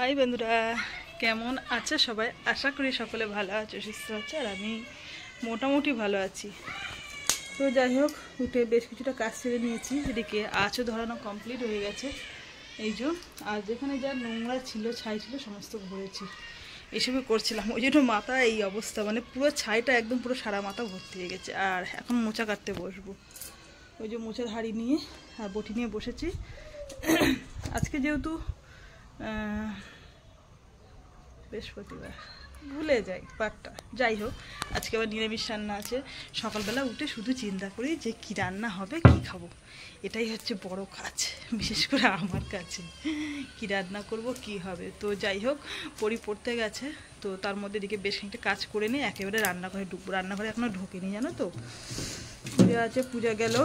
High বন্ধুরা, কেমন আছে সবাই? আশা করি সকলে ভালো আছে, সুস্থ আছে, আর আমি মোটামুটি ভালো আছি। তো যাই হোক, উঠে বেশ কিছুটা কাজ সেরে নিয়েছি। এদিকে আঁচও ধরানো কমপ্লিট হয়ে গেছে এই যে। আর যেখানে যা নোংরা ছিল, ছাই ছিল, সমস্ত ভরেছি। এসবই করছিলাম, ওই জন্য মাথা এই অবস্থা, মানে পুরো ছাইটা একদম পুরো সারা মাথা ভর্তি হয়ে গেছে। আর এখন মোচা কাটতে বসবো। ওই যে মোচার হাঁড়ি নিয়ে আর বটি নিয়ে বসেছি। আজকে যেহেতু বৃহস্পতিবার, ভুলে যাই পাটটা। যাই হোক, আজকে আবার নিরামিষ রান্না আছে। সকালবেলা উঠে শুধু চিন্তা করি যে কি রান্না হবে, কি খাবো। এটাই হচ্ছে বড় কাজ, বিশেষ করে আমার কাছে, কি রান্না করব, কি হবে। তো যাই হোক, পড়ি পড়তে গেছে, তো তার মধ্যে দিকে বেশ খানিকটা কাজ করে নিয়ে একেবারে রান্নাঘরে ঢুকবো। রান্নাঘরে এখনও ঢোকেনি, জানো তো। পূজা আছে, পূজা গেল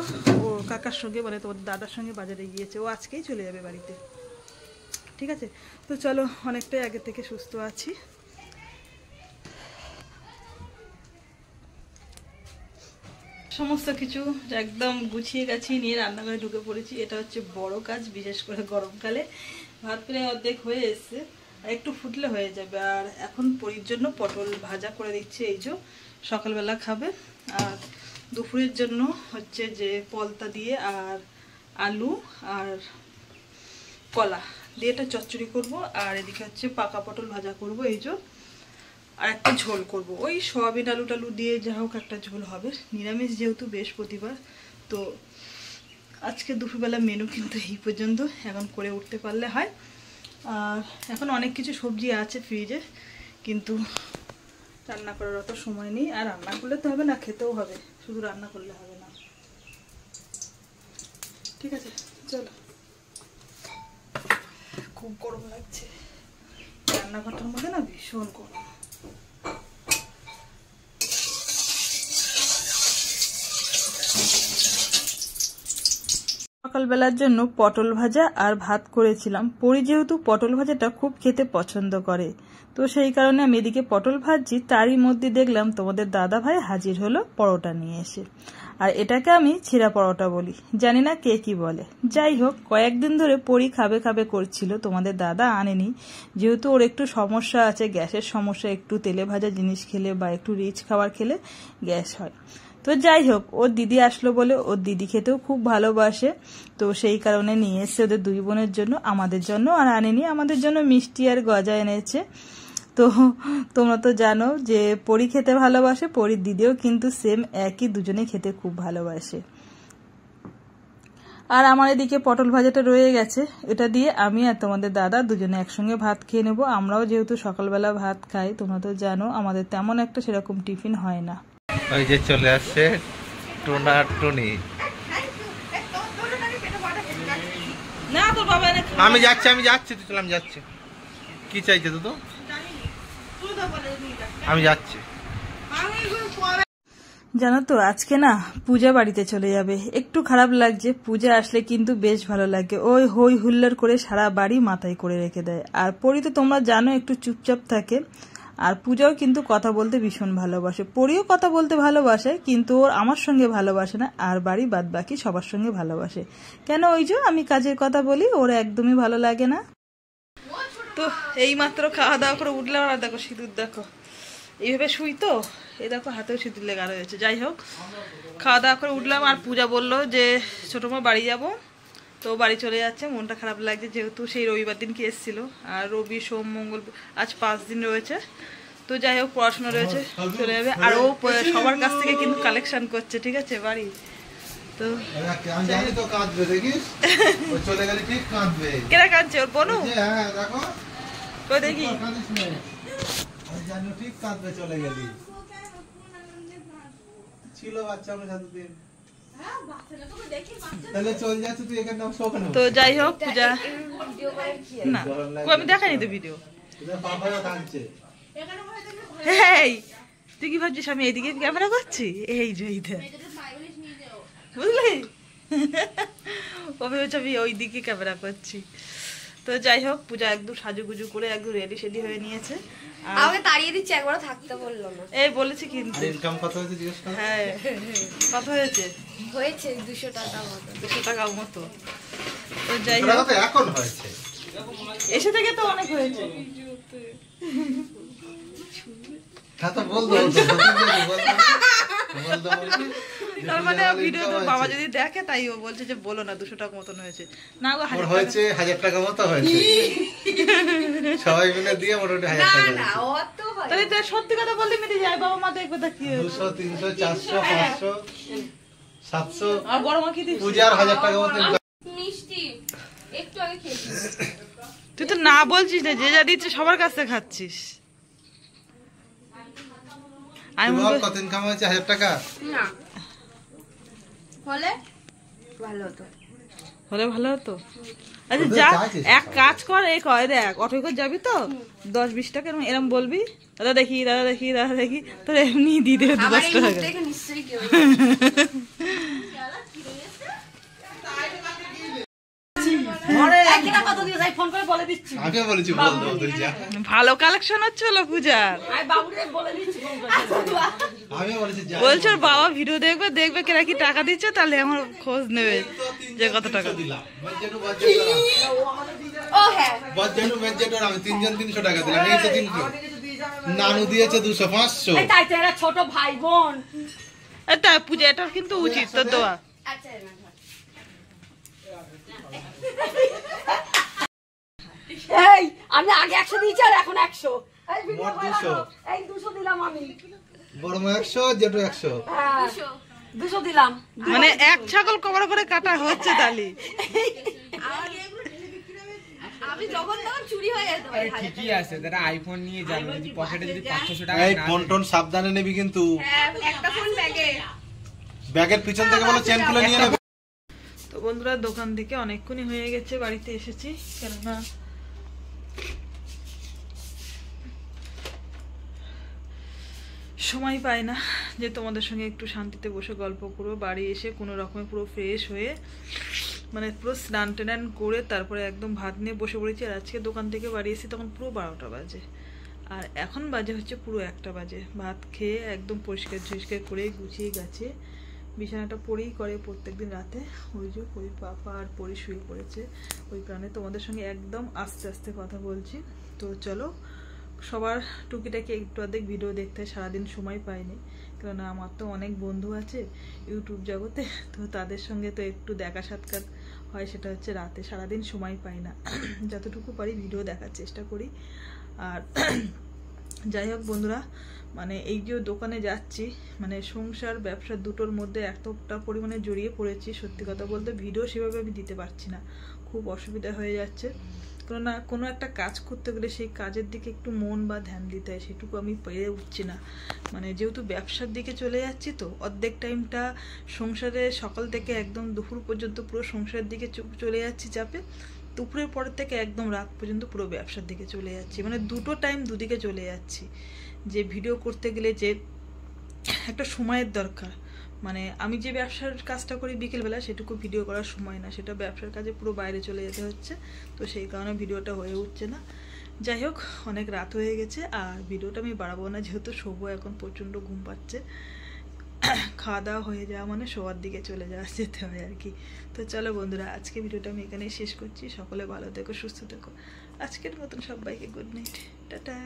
ও কাকার সঙ্গে, মানে তোমার দাদার সঙ্গে বাজারে গিয়েছে। ও আজকেই চলে যাবে বাড়িতে, ঠিক আছে। তো চলো, অনেকটাই আগে থেকে সুস্থ আছি। সমস্ত কিছু একদম গুছিয়ে গেছি, নিয়ে রান্নাঘরে ঢুকে পড়েছি। এটা হচ্ছে বড় কাজ, বিশেষ করে গরমকালে। ভাত প্রায় অর্ধেক হয়ে এসছে, আর একটু ফুটলে হয়ে যাবে। আর এখন পরির জন্য পটল ভাজা করে দিচ্ছি, এই যে সকালবেলা খাবে। আর দুপুরের জন্য হচ্ছে যে পলতা দিয়ে আর আলু আর কলা দিয়ে এটা চচ্চড়ি করবো। আর এদিকে হচ্ছে পাকা পটল ভাজা করব, এই যে। আর একটা ঝোল করব, ওই সয়াবিন আলু টালু দিয়ে যা হোক একটা ঝোল হবে। নিরামিষ যেহেতু বৃহস্পতিবার, তো আজকে দুপুরবেলা মেনু কিন্তু এই পর্যন্ত। এখন করে উঠতে পারলে হয়। আর এখন অনেক কিছু সবজি আছে ফ্রিজে, কিন্তু রান্না করার অত সময় নেই। আর রান্না করলে তো হবে না, খেতেও হবে, শুধু রান্না করলে হবে না। ঠিক আছে, চলো। খুব গরম লাগছে রান্নাঘরটার মধ্যে, না ভীষণ গরম। সকালবেলার জন্য পটল ভাজা আর ভাত করেছিলাম। পরি যেহেতু পটল ভাজাটা খুব খেতে পছন্দ করে, তো সেই কারণে আমি এদিকে পটল ভাজছি। তারই মধ্যে দেখলাম তোমাদের দাদা ভাই হাজির হলো পরোটা নিয়ে এসে। আর এটাকে আমি ছিঁড়া পরোটা বলি, জানি না কে কি বলে। যাই হোক, কয়েকদিন ধরে পরি খাবে খাবে করছিল, তোমাদের দাদা আনেনি। যেহেতু ওর একটু সমস্যা আছে, গ্যাসের সমস্যা, একটু তেলে ভাজা জিনিস খেলে বা একটু রিচ খাবার খেলে গ্যাস হয়। তো যাই হোক, ওর দিদি আসলো বলে, ওর দিদি খেতেও খুব ভালোবাসে, তো সেই কারণে নিয়ে এসছে ওদের দুই বোনের জন্য। আমাদের জন্য আর আনেনি, আমাদের জন্য মিষ্টি আর গজা এনেছে। তো তোমরা তো জানো যে পরি খেতে ভালোবাসে, পরির দিদিও কিন্তু সেম একই, দুজনে খেতে খুব ভালোবাসে। আর আমার এদিকে পটল ভাজাটা রয়ে গেছে, এটা দিয়ে আমি আর তোমাদের দাদা দুজনে একসঙ্গে ভাত খেয়ে নেবো। আমরাও যেহেতু সকালবেলা ভাত খাই, তোমরা তো জানো আমাদের তেমন একটা সেরকম টিফিন হয় না। ওই যে চলে আসছে টোনা টুনি। আমি যাচ্ছি তুই চলে, আমি যাচ্ছি। কি চাইছে তো? আমি যাচ্ছি। জানো তো, আজকে না পূজা বাড়িতে চলে যাবে। একটু খারাপ লাগছে, পূজা আসলে কিন্তু বেশ ভালো লাগে। ওই হই হুল্লোড় করে সারা বাড়ি মাথায় করে রেখে দেয়। আর পরি তো তোমরা জানো একটু চুপচাপ থাকে। আর পূজাও কিন্তু কথা বলতে ভীষণ ভালোবাসে, পরিও কথা বলতে ভালোবাসে, কিন্তু ওর আমার সঙ্গে ভালোবাসে না, আর বাড়ি বাদ বাকি সবার সঙ্গে ভালোবাসে। কেন, ওই যে আমি কাজের কথা বলি, ওর একদমই ভালো লাগে না। তো এই মাত্র খাওয়া দাওয়া করে উঠলাম, আর দেখো সিঁদুর, দেখো এইভাবে শুই তো, এই দেখো হাতেও সিঁদুর লেগে রয়েছে। যাই হোক, খাওয়া দাওয়া করে উঠলাম, আর পূজা বললো যে ছোটো মা বাড়ি যাবো, তো বাড়ি চলে যাচ্ছে। মনটা খারাপ লাগছে, যেহেতু সেই রবিবার দিনকে এসেছিল, আর রবি সোম মঙ্গল আজ 5 দিন রয়েছে। তো যাই হোক, পড়াশোনা রয়েছে, চলে যাবে। আর ও সবার কাছ থেকে কিন্তু কালেকশন করছে, ঠিক আছে, বাড়ি। তো কেনা কাঁদছে ওর বোনু, তো দেখি তো যাই হোক, পূজা না, আমি দেখাইনি তো ভিডিও। তুই কি ভাবছিস আমি এইদিকে ক্যামেরা করছি? এই যে এইটা বুঝলি, ও ভেবেছে আমি ওই দিকে ক্যামেরা করছি। তো যাই হোক, পূজা একদম সাজুগুজু করে একদম রেডি সেডি হয়ে নিয়েছে। আমাকে তাড়িয়ে দিচ্ছে, একবারও থাকতে বললো না। এই বলেছি কিন্তু। ইনকাম কত হয়েছে জিজ্ঞেস করো। হ্যাঁ, কত হয়েছে? হয়েছে 200 টাকা মতো। 200 টাকা মতো। তো যাই হোক, এখন হয়েছে এসে থেকে তো অনেক হয়েছে। তার মানে ভিডিও তো বাবা যদি দেখে তাই ও বলছে যে বলো না 200 টাকা মতন হয়েছে। না গো হয়েছে 1000 টাকা মতো হয়েছে। সবাই মিলে দিয়ে মোটামুটি 1000 টাকা। না অত হয়। তাহলে তো সত্যি কথা বললে মিটে যায়। বাবা মা দেখবে তা কি 200 300 400 500 700 আর বড় মা কি দিচ্ছে? পূজার 1000 টাকা মতো। মিষ্টি একটু আগে খেয়েছি। তুই তো না বলছিস না, যে যা দিচ্ছে সবার কাছ থেকে খাচ্ছিস। আমি বল কত ইনকাম হয়েছে 1000 টাকা? না হলে ভালো হতো। হলে ভালো হতো। আচ্ছা যা এক কাজ কর, এই কয় দেখ অটো করে যাবি তো 10-20 টাকা এরকম বলবি, দাদা দেখি দাদা দেখি দাদা দেখি, তোর এমনি দিয়ে দেবে 10 টাকা। নিশ্চয়ই কেউ ভালো কালেকশন হচ্ছিল পূজার। বলছো বাবা ভিডিও দেখবে, দেখবে কেরা কি টাকা দিচ্ছে, তাহলে আমার খোঁজ নেবে যে কত টাকা দিলাম। ও হ্যাঁ আমি 3 জন 300 টাকা দিলাম। এই তো 300 নানু দিয়েছে 200 500। তাই তো এরা ছোট ভাই বোন। এটা পূজা, এটা কিন্তু উচিত তো দেওয়া। আচ্ছা এই আমি আগে 100 দিয়েছি আর এখন 100। এই ভিডিও মোট 200। এই 200 দিলাম আমি। বড় মা 100 জেঠু 100। হ্যাঁ 200 দিলাম। মানে এক ছাগল কবর করে কাটা হচ্ছে তালি। আমি যখন তখন চুরি হয়ে যেত। ঠিকই আছে, তারা আইফোন নিয়ে যাবে, যদি পকেটে যদি 500 টাকা এই না ফোন টোন সাবধানে নেবি কিন্তু। হ্যাঁ একটা ফোন ব্যাগে। ব্যাগের পিছন থেকে বলো চেন খুলে নিয়ে নেবে। তো বন্ধুরা দোকান থেকে অনেকক্ষণই হয়ে গেছে, বাড়িতে এসেছি, কেননা সময় পাই না যে তোমাদের সঙ্গে একটু শান্তিতে বসে গল্প করবো। বাড়ি এসে কোনো রকমে পুরো ফ্রেশ হয়ে মানে পুরো স্নান টান করে তারপরে একদম ভাত নিয়ে বসে পড়েছি। আর আজকে দোকান থেকে বাড়ি এসে তখন পুরো 12টা বাজে, আর এখন বাজে হচ্ছে পুরো 1টা বাজে। ভাত খেয়ে একদম পরিষ্কার ঝরিষ্কার করে গুছিয়ে গেছে, বিছানাটা পরেই করে প্রত্যেকদিন রাতে। ওই যে পরি পাপা আর পরি শুয়ে পড়েছে, ওই কারণে তোমাদের সঙ্গে একদম আস্তে আস্তে কথা বলছি। তো চলো, সবার টুকিটাকি একটু অর্ধেক ভিডিও দেখতে সারাদিন সময় পাইনি, কেননা আমার তো অনেক বন্ধু আছে ইউটিউব জগতে, তো তাদের সঙ্গে তো একটু দেখা সাক্ষাৎ হয়, সেটা হচ্ছে রাতে। সারাদিন সময় পাই না, যতটুকু পারি ভিডিও দেখার চেষ্টা করি। আর যাই হোক বন্ধুরা, মানে এই যে দোকানে যাচ্ছি, মানে সংসার ব্যবসা দুটোর মধ্যে এতটা পরিমাণে জড়িয়ে পড়েছি, সত্যি কথা বলতে ভিডিও সেভাবে আমি দিতে পারছি না, খুব অসুবিধা হয়ে যাচ্ছে। কেননা কোনো একটা কাজ করতে গেলে সেই কাজের দিকে একটু মন বা ধ্যান দিতে হয়, সেটুকু আমি পেরে উঠছি না। মানে যেহেতু ব্যবসার দিকে চলে যাচ্ছি, তো অর্ধেক টাইমটা সংসারে সকাল থেকে একদম দুপুর পর্যন্ত পুরো সংসারের দিকে চলে যাচ্ছি চাপে, দুপুরের পরের থেকে একদম রাত পর্যন্ত পুরো ব্যবসার দিকে চলে যাচ্ছি। মানে দুটো টাইম দুদিকে চলে যাচ্ছি। যে ভিডিও করতে গেলে যে একটা সময়ের দরকার, মানে আমি যে ব্যবসার কাজটা করি বিকেলবেলা, সেটুকু ভিডিও করার সময় না, সেটা ব্যবসার কাজে পুরো বাইরে চলে যেতে হচ্ছে, তো সেই কারণে ভিডিওটা হয়ে উঠছে না। যাই হোক, অনেক রাত হয়ে গেছে, আর ভিডিওটা আমি বাড়াবো না, যেহেতু শোবো এখন, প্রচণ্ড ঘুম পাচ্ছে। খাওয়া দাওয়া হয়ে যাওয়া মানে শোয়ার দিকে চলে যাওয়া যেতে হয় আর কি। তো চলো বন্ধুরা, আজকে ভিডিওটা আমি এখানেই শেষ করছি। সকলে ভালো থেকো, সুস্থ থেকো। আজকের মতন সবাইকে গুড নাইট, টাটা।